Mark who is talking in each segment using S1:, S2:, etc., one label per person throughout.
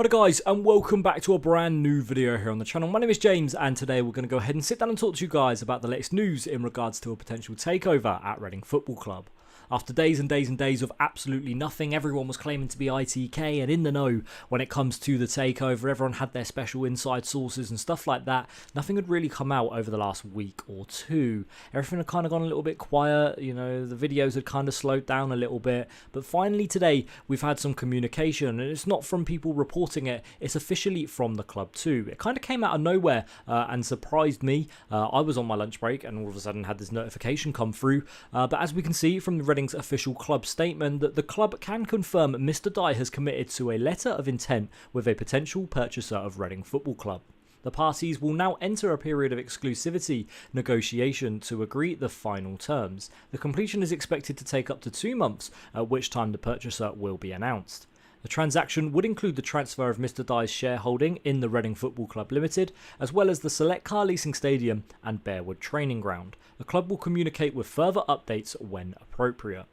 S1: Hi guys, and welcome back to a brand new video here on the channel. My name is James, and today we're going to go ahead and sit down and talk to you guys about the latest news in regards to a potential takeover at Reading Football Club. After days and days and days of absolutely nothing, everyone was claiming to be ITK and in the know when it comes to the takeover. Everyone had their special inside sources and stuff like that. Nothing had really come out over the last week or two. Everything had kind of gone a little bit quiet, you know, the videos had kind of slowed down a little bit. But finally today, we've had some communication, and it's not from people reporting it, it's officially from the club too. It kind of came out of nowhere and surprised me. I was on my lunch break and all of a sudden had this notification come through. But as we can see from the Reading's official club statement, that the club can confirm Mr. Dye has committed to a letter of intent with a potential purchaser of Reading Football Club. The parties will now enter a period of exclusivity negotiation to agree the final terms. The completion is expected to take up to 2 months, at which time the purchaser will be announced. The transaction would include the transfer of Mr. Dye's shareholding in the Reading Football Club Limited, as well as the Select Car Leasing Stadium and Bearwood Training Ground. The club will communicate with further updates when appropriate.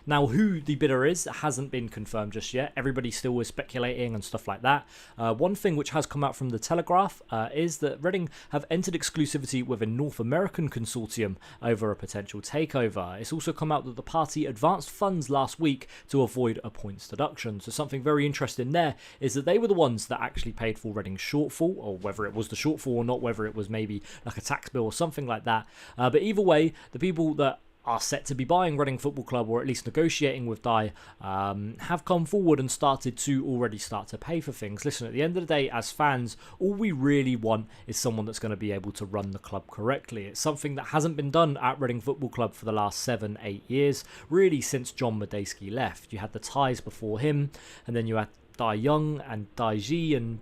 S1: Now, who the bidder is hasn't been confirmed just yet. Everybody still is speculating and stuff like that. One thing which has come out from the Telegraph is that Reading have entered exclusivity with a North American consortium over a potential takeover. It's also come out that the party advanced funds last week to avoid a points deduction. So something very interesting there is that they were the ones that actually paid for Reading's shortfall, or whether it was the shortfall or not, whether it was maybe like a tax bill or something like that. But either way, the people that are set to be buying Reading Football Club, or at least negotiating with Dye, have come forward and started to pay for things. Listen, at the end of the day, as fans, all we really want is someone that's going to be able to run the club correctly. It's something that hasn't been done at Reading Football Club for the last 7-8 years, really since John Medeski left. You had the Ties before him, and then you had Dye Young and Dye Ji, and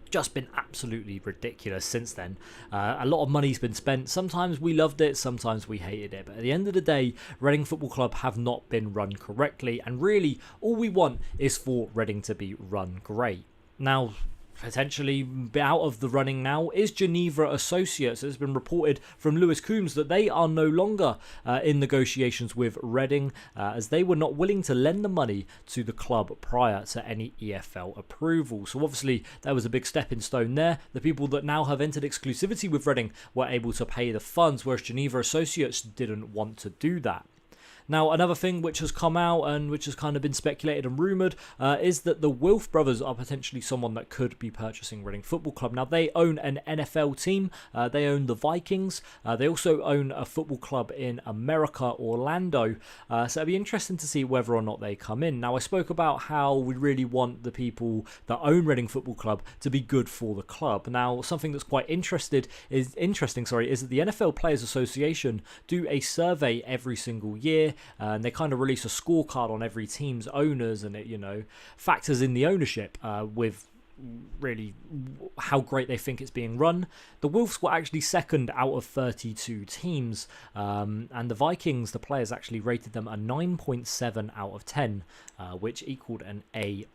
S1: just been absolutely ridiculous since then. A lot of money's been spent. Sometimes we loved it, sometimes we hated it, but at the end of the day, Reading Football Club have not been run correctly, and really all we want is for Reading to be run great. Now, potentially out of the running now is Geneva Associates. It's been reported from Lewis Coombs that they are no longer in negotiations with Reading, as they were not willing to lend the money to the club prior to any EFL approval. So obviously there was a big stepping stone there. The people that now have entered exclusivity with Reading were able to pay the funds, whereas Geneva Associates didn't want to do that. Now, another thing which has come out and which has kind of been speculated and rumoured is that the Wilf brothers are potentially someone that could be purchasing Reading Football Club. Now, they own an NFL team. They own the Vikings. They also own a football club in America, Orlando. So it'll be interesting to see whether or not they come in. Now, I spoke about how we really want the people that own Reading Football Club to be good for the club. Now, something that's quite interesting is that the NFL Players Association do a survey every single year. And they kind of release a scorecard on every team's owners, and it, you know, factors in the ownership with really how great they think it's being run. The Wolves were actually second out of 32 teams, and the Vikings, the players actually rated them a 9.7 out of 10, which equaled an A+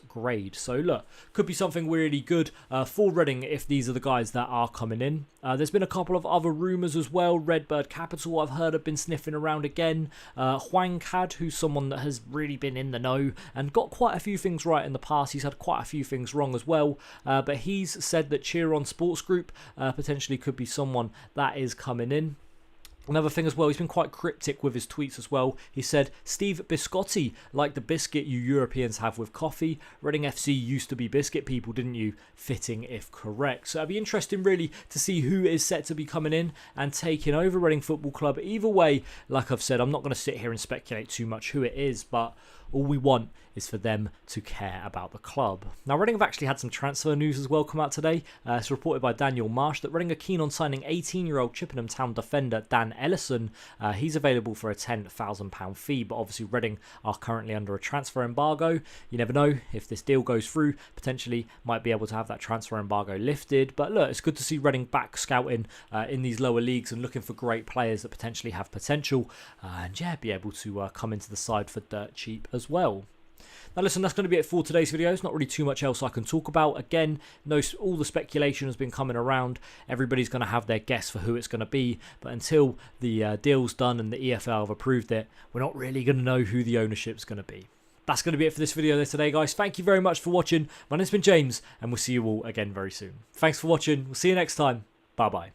S1: grade. So look, could be something really good for Reading if these are the guys that are coming in. There's been a couple of other rumours as well. Redbird Capital, I've heard, have been sniffing around again. Huang Cad, who's someone that has really been in the know and got quite a few things right in the past. He's had quite a few things wrong as well, but he's said that Cheer On Sports Group potentially could be someone that is coming in. Another thing as well, he's been quite cryptic with his tweets as well. He said, Steve Biscotti, like the biscuit you Europeans have with coffee. Reading FC used to be biscuit people, didn't you? Fitting if correct. So it'll be interesting really to see who is set to be coming in and taking over Reading Football Club. Either way, like I've said, I'm not going to sit here and speculate too much who it is, but all we want is for them to care about the club. Now, Reading have actually had some transfer news as well come out today. It's reported by Daniel Marsh that Reading are keen on signing 18-year-old Chippenham Town defender Dan Ellison. He's available for a £10,000 fee, but obviously Reading are currently under a transfer embargo. You never know, if this deal goes through, potentially might be able to have that transfer embargo lifted. But look, it's good to see Reading back scouting in these lower leagues and looking for great players that potentially have potential, and yeah, be able to come into the side for dirt cheap as well. Now listen, that's going to be it for today's video. There's not really too much else I can talk about. Again, all the speculation has been coming around. Everybody's going to have their guess for who it's going to be. But until the deal's done and the EFL have approved it, we're not really going to know who the ownership's going to be. that's going to be it for this video there today, guys. Thank you very much for watching. My name's been James, and we'll see you all again very soon. Thanks for watching. We'll see you next time. Bye-bye.